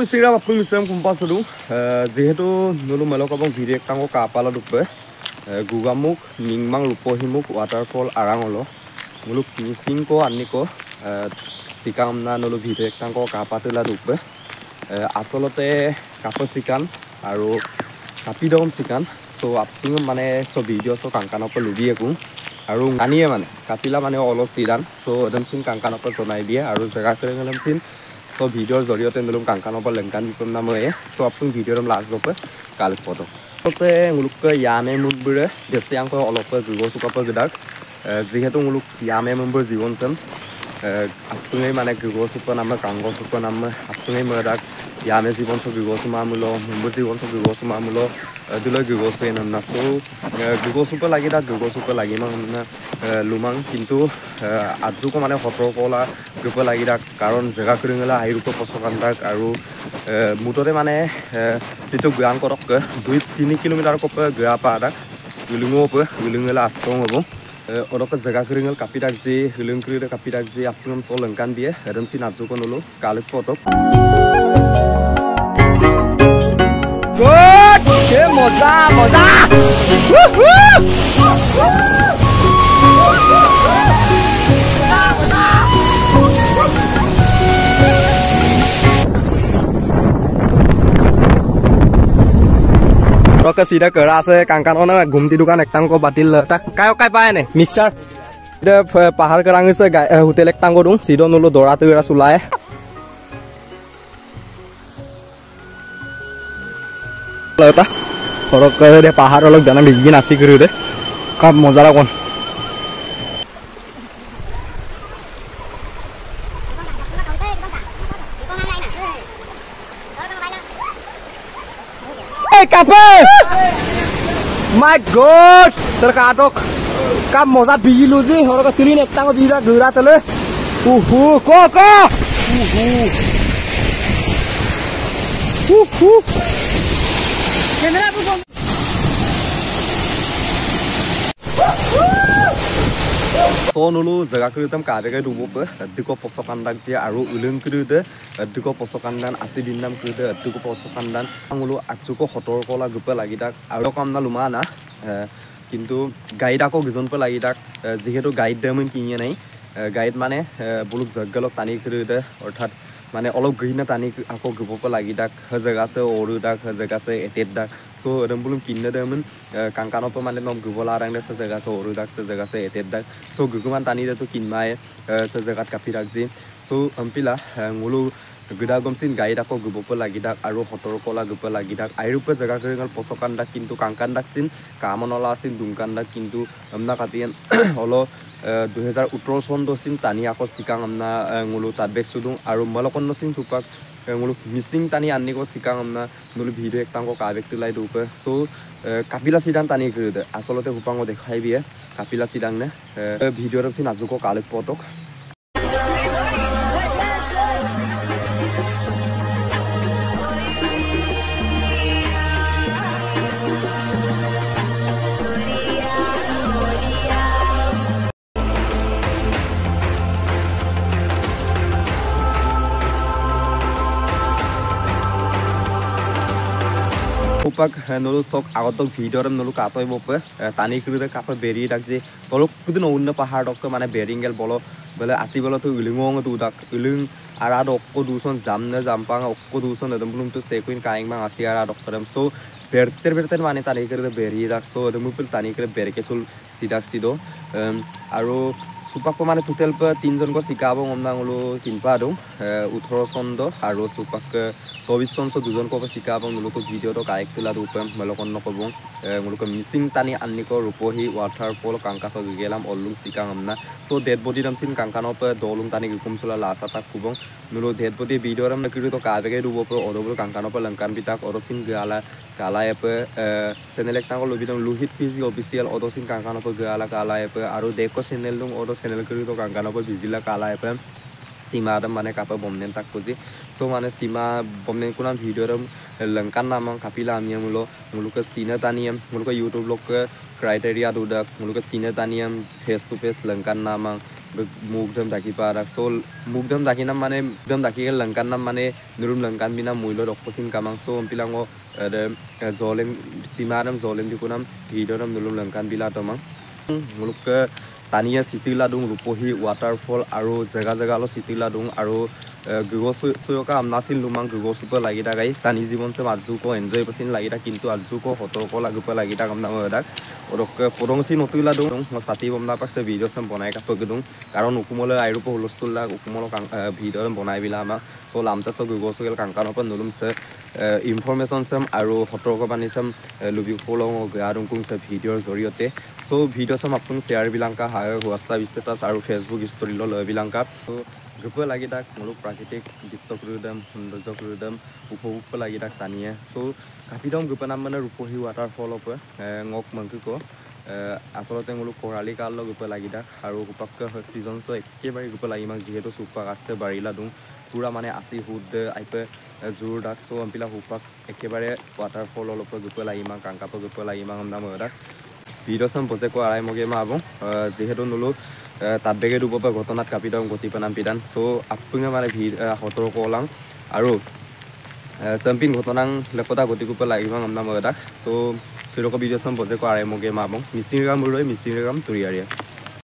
siram apung misram kumpas dong. Jehetu nulu melokabong video tanggo kapala dupe. Gugamuk ningmang lupohimuk waterfall arangolo. Muluk mising ko aniko sikam na nulu video tanggo kapatula dupe. Asolote kapasikan aru kapidom sikan. So apung mane so video so kangkano pe lubi aku. Aru ngani mane kapila mane olos sidan. So adam sin kangkano pe zonai dia aru jaga kering adam sin. So video জৰিয়তে নলম কাংকানৰ পৰা লেংকান বিপম নাময়ে so আপুনি ভিডিঅ'ৰ last ৰপে কালি photo ততে মুলুক ইয়ামে মুবৰে দেছিয়াংক অলপ গুগো সুকাপ গদাক যেহেতু মুলুক ইয়ামে মুবৰ জীৱন সম আপুনি মানে গুগো সুপ নাম কাংগো সুপ নাম আপুনি মৰাক ইয়ামে জীৱন সু গুগো সুমামুলো মুবৰ জীৱন সু গুগো সুমামুলো দুলৈ গুগো সুন না সো গুগো সুপ লাগি দা গুগো সুপ লাগি না লুমাং কিন্তু আজুকো মানে ফটো কলা গ্ৰুপ লাগি দা কাৰণ জায়গা কৰিঙলা আইৰুপ পছকান্দাক আৰু মুটৰে মানে যেটো গ্ৰাং কৰক 2-3 কিলোমিটাৰ কপ গ্ৰা পাডা গুলুঙলা আসং হ'ব অৰক জায়গা কৰিঙল কাপিটাক যে হুলুংক্ৰিৰে কাপিটাক যে আপনম সলংকান দিয়ে হেদমসি নাজুকো নলো কাল ফটো গুড কে মজা মজা Roka sida kerase kangkan ona gumti dukan ektang ko batil tak kayo kai pae ne mixer de pahar kerang se hotel ektang ko dung sido nulo dora tu ra sulai lata horok de pahar olok jana bigin asi kru de kap mojara kon Kape! My God! Terkatok kam moza bilu ji horok tirin ektang bira gura tele koko kamera bu So nulu jaga kuritam kadega dubope adiko posokandan je aru ulung kurude adiko posokandan asidinam kurude adiko posokandan angulu aksuko hotor kola gupe lagi dak aru kamna lumana কিন্তু guide আকো গজন pay লাগি তাক যেহেতু guide দেমন কিনিয়ে নাই guide মানে বুলুক জগলক টানি কৰিদে অৰ্থাৎ মানে অলপ গহিনা টানি আকো গবপ লাগি তাক জায়গাছে ওৰু তাক জায়গাছে এটেট দাক সো এদম বুলুম কিননে দেমন কাংকানপ মানে নম গবলা ৰাংলে জায়গাছে ওৰু দাক জায়গাছে এটেট দাক সো গুগুমান টানি দেটো কিনমাই জায়গাত কাপি ৰাখজি সো আমপিলা মুলু গডাগমসিন গাইড আকো গবপ লাগি তাক আৰু হতৰ কলা গপ লাগি তাক আইৰুপে জায়গা কৰিগল পছকান্দা কিন্তু কাংকান্দাকসিন কামনলা আছিল দুংকান্দা কিন্তু আমনা কাপিয়ান হলো 2018 চন দসিন টানি আকো সিকাং আমনা মুলু তাদবেক সুদুং আৰু মলকন্ন সিং সুপাক মুলু মিসিং টানি আনিকো সিকাং আমনা মুলু ভিডিও একটাংকো কাবেক তুলাই দুপে সো কাপিলা সিদান টানি কৰিদে আসলতে হুপাংও দেখাই বিয়ে কাপিলা সিদাং নে ভিডিওৰ সিন আজুকো কালেক পটক Upak nolu sok agotok video ram nolu katoi bope tani krude kapa beri dak je tolok kudun unna pahar dok mane beringel bolo bele asi bolo tu ulungong tu dak ulung ara dok ko duson jamne jampang okko duson edam bulum tu sekuin kaing mang asi ara dok ram so berter mane tani krude beri dak so edam upil tani krude berke sul sidak sido aro সুপাক মানে total pay তিনজন কো শিকাব আমনা হলো তিনপা দং 18 চন্দ আৰু সুপাক 24 চন্দ দুজন কো শিকাব মুলুক video তো কাইক তুলা দুপম মলকন নকব মুলুক মিসিং টানি আনিকো রূপহি ওয়াটারফল কাংকাফ গেলাম অলুং শিকাং আমনা সো ডেড বডি রামসিন কাংকানো পে দলুং টানি গুকুম সুলা লাসা তাক কুবং মুলু ডেড বডি ভিডিও রাম নকিরু তো কাবেগে দুবো পে অদবুল কাংকানো পে লংকান বিতাক অরসিন গালা কালা এপে চ্যানেল একটাং লবিদং লুহিত পিজি অফিশিয়াল অদসিন কাংকানো পে গালা কালা এপে আৰু দেখো চ্যানেল দং অদ চ্যানেল কৰি তো কাংকানো পে ভিজিলা কালা এপে सीमा आदम माने कापा बमनेन तक पुजी सो माने सीमा बमनेन कुना वीडियो रम लंकान नाम कापिला आमिया मुलुक सीना तानियम मुलुक यूट्यूब लोग क्राइटेरिया दुदक मुलुक सीना तानियम फेस टू फेस लंकान नाम mukdam daki para so mukdam daki nam mane mukdam daki ke langkan nam mane nurum langkan bina muilo dokposin kamang so ampilango de zolen simaram zolen dikunam hidoram nurum langkan bila tomang muluk ke tania sitila dung rupohi waterfall aru jaga jaga lo sitila dung aru gugosuka amnasin lumang gugosupa lagi ta gai tani jibon se arju ko enjoy pasin lagi ta kintu arju ko hotor ko lagupa lagi ta kamna modak orok porongsi notila dung sati bomna pakse video sam bonai ka pagdung karon ukumole airu po hulostul lag ukumolo video bonai bila ama so lamta so gugosukel kangkan opan nulum se information sam aru hotor ko bani sam lubi polong garung kung se video joriote so video sam apun share bilangka ha WhatsApp status aru Facebook story lo bilangka so grupo lagi tak muluk prakitik drisya kurudam sundorjo kurudam upobog lagi tak taniye so kapidom grupo nam mane rupohi waterfall op ngok mangku ko আসলতে muluk korali kal grupo lagi tak aru upakka season so ekebari grupo lagi mang jihetu supa atse barila dung pura mane asi hud aipe jur dak so ampila hupak ekebare waterfall olop grupo lagi mang kangka grupo lagi mang nam dak video sam pose ko arai moge ma abong jihetu nulu তাত বেগে দুপৰ ঘটনাত কাপিদম গতি Panam পিদান so আপুঙে মানে হতৰ কলাং আৰু champion ঘটনাং লেপতা গতি coop লাগিব আমনা মদাক সো সিৰক ভিডিঅ' সম বজে ko আৰে মগে মাবং মিচিং ৰাম ৰৈ মিচিং ৰাম তুৰিয়াৰিয়া